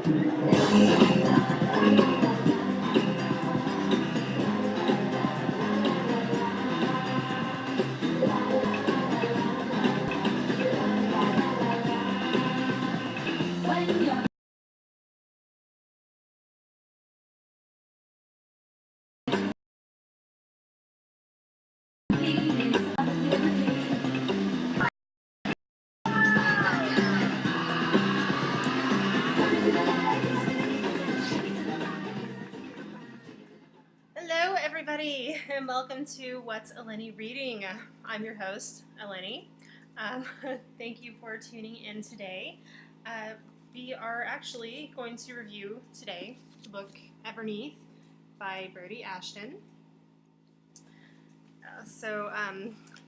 Hello, everybody, and welcome to What's Eleni Reading. I'm your host, Eleni. Thank you for tuning in today. We are actually going to review today the book Everneath by Brodi, Ashton.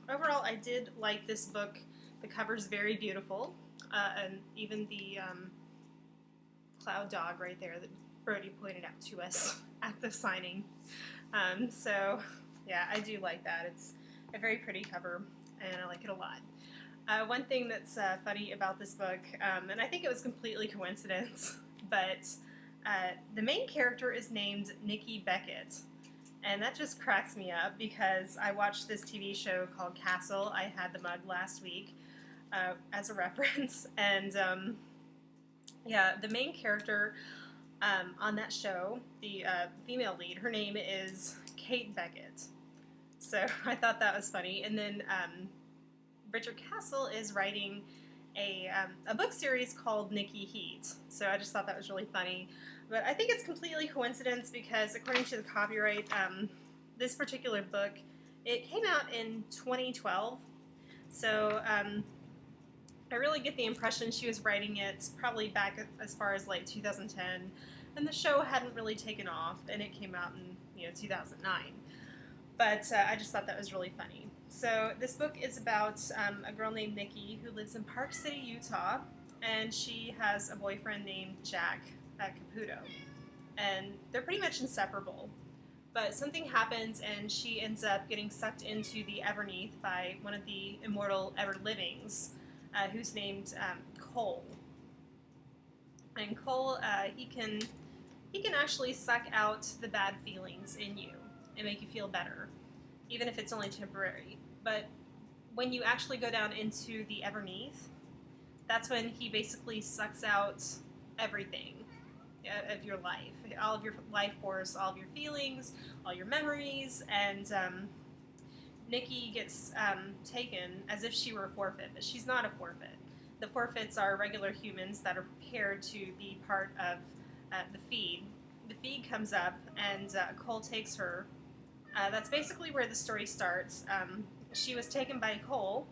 Overall, I did like this book. The cover's very beautiful, and even the cloud dog right there that Brodi pointed out to us at the signing. Yeah, I do like that. It's a very pretty cover, and I like it a lot. One thing that's funny about this book, and I think it was completely coincidence, but the main character is named Nikki Beckett, and that just cracks me up because I watched this TV show called Castle. I had the mug last week as a reference, and yeah, the main character on that show, the female lead, her name is Kate Beckett. So I thought that was funny. And then Richard Castle is writing a book series called Nikki Heat. So I just thought that was really funny. But I think it's completely coincidence because according to the copyright, this particular book, it came out in 2012. So I really get the impression she was writing it probably back as far as like 2010, and the show hadn't really taken off, and it came out in 2009. But I just thought that was really funny. So this book is about a girl named Nikki who lives in Park City, Utah, and she has a boyfriend named Jack Caputo, and they're pretty much inseparable. But something happens, and she ends up getting sucked into the Everneath by one of the immortal Everlivings, who's named Cole. And Cole, he can actually suck out the bad feelings in you and make you feel better, even if it's only temporary. But when you actually go down into the Everneath, that's when he basically sucks out everything of your life, all of your life force, all of your feelings, all your memories, and Nikki gets taken as if she were a forfeit, but she's not a forfeit. The forfeits are regular humans that are prepared to be part of the feed. The feed comes up, and Cole takes her. That's basically where the story starts. She was taken by Cole,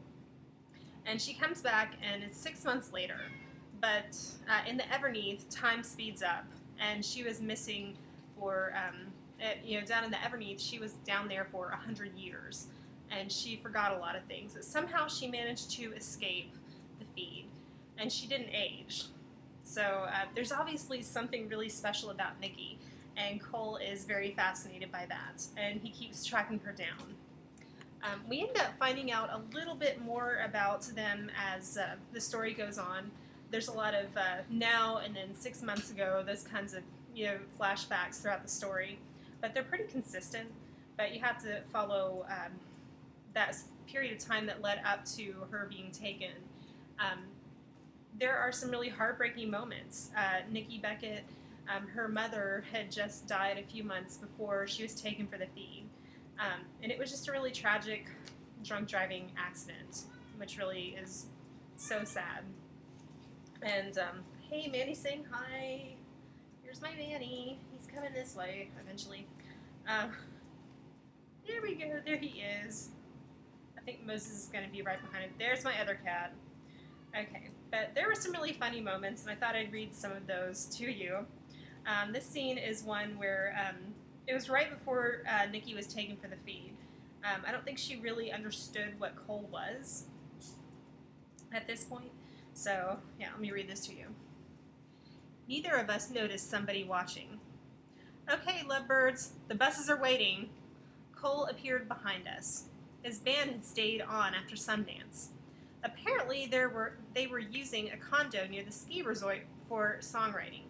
and she comes back, and it's 6 months later. But in the Everneath, time speeds up, and she was missing for, down in the Everneath, she was down there for 100 years. And she forgot a lot of things. But somehow she managed to escape the feed, and she didn't age. So there's obviously something really special about Nikki, and Cole is very fascinated by that, and he keeps tracking her down. We end up finding out a little bit more about them as the story goes on. There's a lot of now and then 6 months ago, those kinds of flashbacks throughout the story, but they're pretty consistent. But you have to follow that period of time that led up to her being taken. There are some really heartbreaking moments. Nikki Beckett, her mother had just died a few months before she was taken for the feed. And it was just a really tragic drunk driving accident, which really is so sad. And hey, Manny, saying hi. Here's my Manny. He's coming this way eventually. There we go. There he is. I think Moses is going to be right behind him. There's my other cat. Okay, but there were some really funny moments, and I thought I'd read some of those to you. This scene is one where it was right before Nikki was taken for the feed. I don't think she really understood what Cole was at this point. So, yeah, let me read this to you. Neither of us noticed somebody watching. Okay, lovebirds, the buses are waiting. Cole appeared behind us. His band had stayed on after Sundance. Apparently, they were using a condo near the ski resort for songwriting.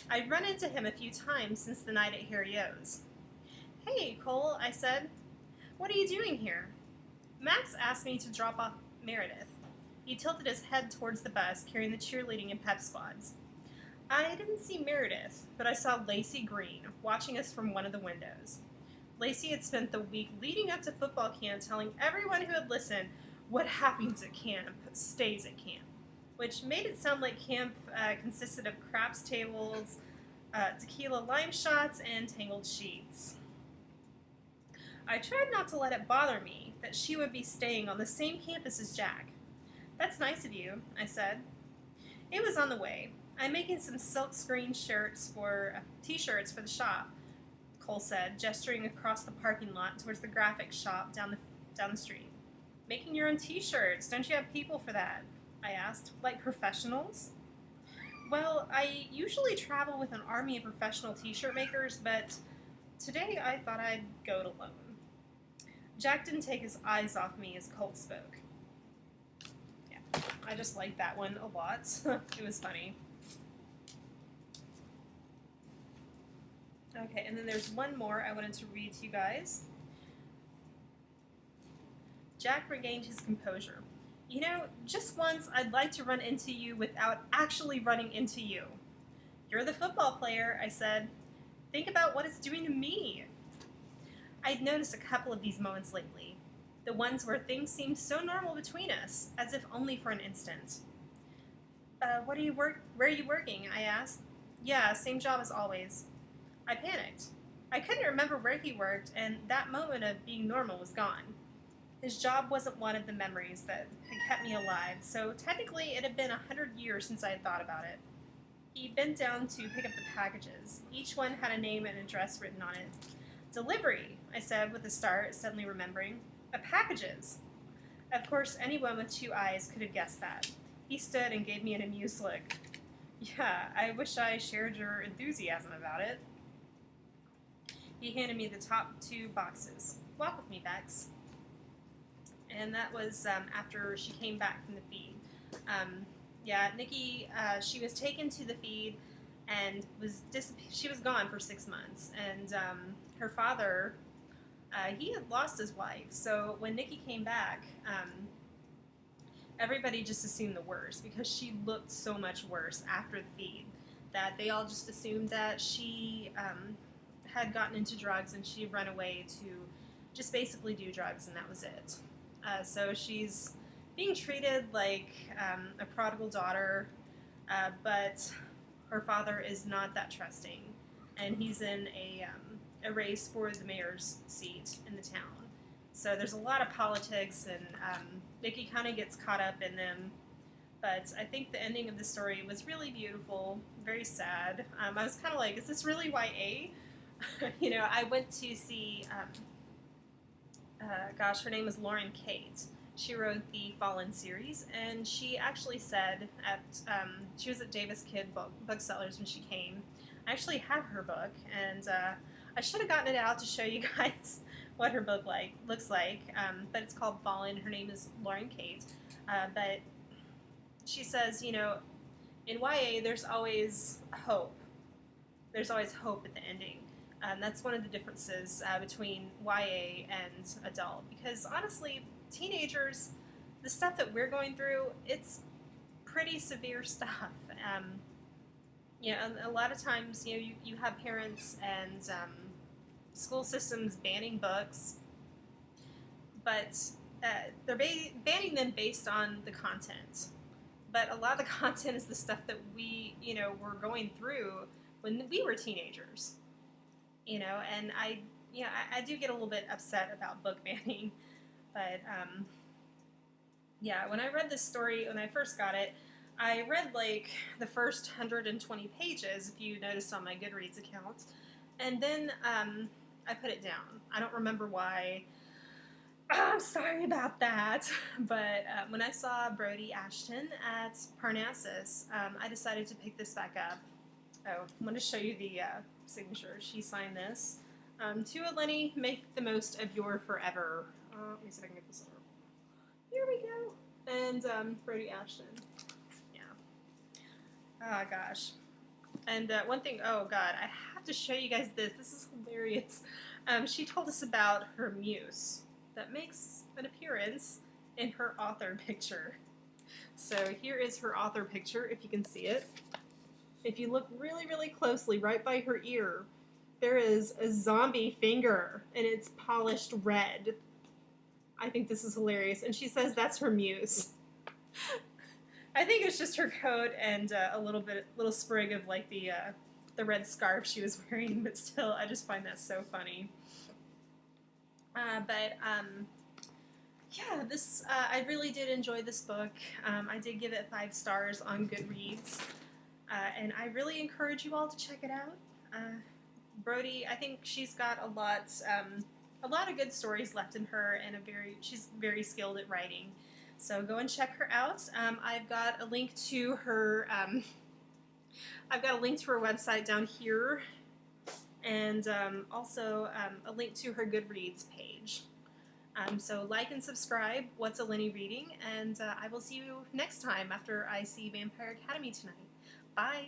I'd run into him a few times since the night at Harry O's. "Hey, Cole," I said. "What are you doing here?" "Max asked me to drop off Meredith." He tilted his head towards the bus carrying the cheerleading and pep squads. I didn't see Meredith, but I saw Lacey Green watching us from one of the windows. Lacey had spent the week leading up to football camp telling everyone who had listened, "What happens at camp stays at camp," which made it sound like camp consisted of craps tables, tequila lime shots, and tangled sheets. I tried not to let it bother me that she would be staying on the same campus as Jack. "That's nice of you," I said. "It was on the way. I'm making some silkscreen t-shirts for the shop," Cole said, gesturing across the parking lot towards the graphics shop down the street. "Making your own t-shirts? Don't you have people for that?" I asked. "Like professionals?" "Well, I usually travel with an army of professional t-shirt makers, but today I thought I'd go it alone." Jack didn't take his eyes off me as Cole spoke. Yeah, I just liked that one a lot. It was funny. Okay, and then there's one more I wanted to read to you guys. Jack regained his composure. "You know, just once I'd like to run into you without actually running into you." "You're the football player," I said. "Think about what it's doing to me." I'd noticed a couple of these moments lately. The ones where things seemed so normal between us, as if only for an instant. Where are you working?" I asked. "Yeah, same job as always." I panicked. I couldn't remember where he worked, and that moment of being normal was gone. His job wasn't one of the memories that had kept me alive, so technically it had been 100 years since I had thought about it. He bent down to pick up the packages. Each one had a name and address written on it. "Delivery," I said with a start, suddenly remembering. Packages. Of course, anyone with 2 eyes could have guessed that. He stood and gave me an amused look. "Yeah, I wish I shared your enthusiasm about it." He handed me the top 2 boxes. "Walk with me, Bex." And that was after she came back from the feed. Nikki, she was taken to the feed and she was gone for 6 months. And her father, he had lost his wife. So when Nikki came back, everybody just assumed the worst because she looked so much worse after the feed that they all just assumed that she had gotten into drugs and she had run away to just basically do drugs, and that was it. So she's being treated like a prodigal daughter, but her father is not that trusting, and he's in a race for the mayor's seat in the town. So there's a lot of politics, and Nikki kind of gets caught up in them. But I think the ending of the story was really beautiful, very sad. I was kind of like, is this really YA? I went to see, her name is Lauren Kate. She wrote the Fallen series, and she actually said she was at Davis Kid Booksellers when she came. I actually have her book, and I should have gotten it out to show you guys what her book looks like, but it's called Fallen. Her name is Lauren Kate, but she says, in YA, there's always hope. There's always hope at the ending. That's one of the differences between YA and adult, because honestly, teenagers, the stuff that we're going through, it's pretty severe stuff. A lot of times, you have parents and school systems banning books, but they're banning them based on the content. But a lot of the content is the stuff that we, were going through when we were teenagers. And I do get a little bit upset about book banning, but when I read this story, when I first got it, I read like the first 120 pages, if you noticed on my Goodreads account, and then I put it down. I don't remember why. I'm sorry about that, but when I saw Brodi Ashton at Parnassus, I decided to pick this back up. Oh, I'm going to show you the signature. She signed this. To Eleni, make the most of your forever. Let me see if I can get this over. Here we go. And Brodi Ashton. Yeah. Oh, gosh. And one thing, oh god, I have to show you guys this. This is hilarious. She told us about her muse that makes an appearance in her author picture. So here is her author picture, if you can see it. If you look really, really closely, right by her ear, there is a zombie finger, and it's polished red. I think this is hilarious. And she says that's her muse. I think it's just her coat and a little sprig of like the red scarf she was wearing, but still, I just find that so funny. Yeah, this I really did enjoy this book. I did give it 5 stars on Goodreads, and I really encourage you all to check it out. Brodi, I think she's got a lot of good stories left in her, and she's very skilled at writing. So go and check her out. I've got a link to her. I've got a link to her website down here, and also a link to her Goodreads page. So like and subscribe. What's Eleni reading? And I will see you next time after I see Vampire Academy tonight. Bye.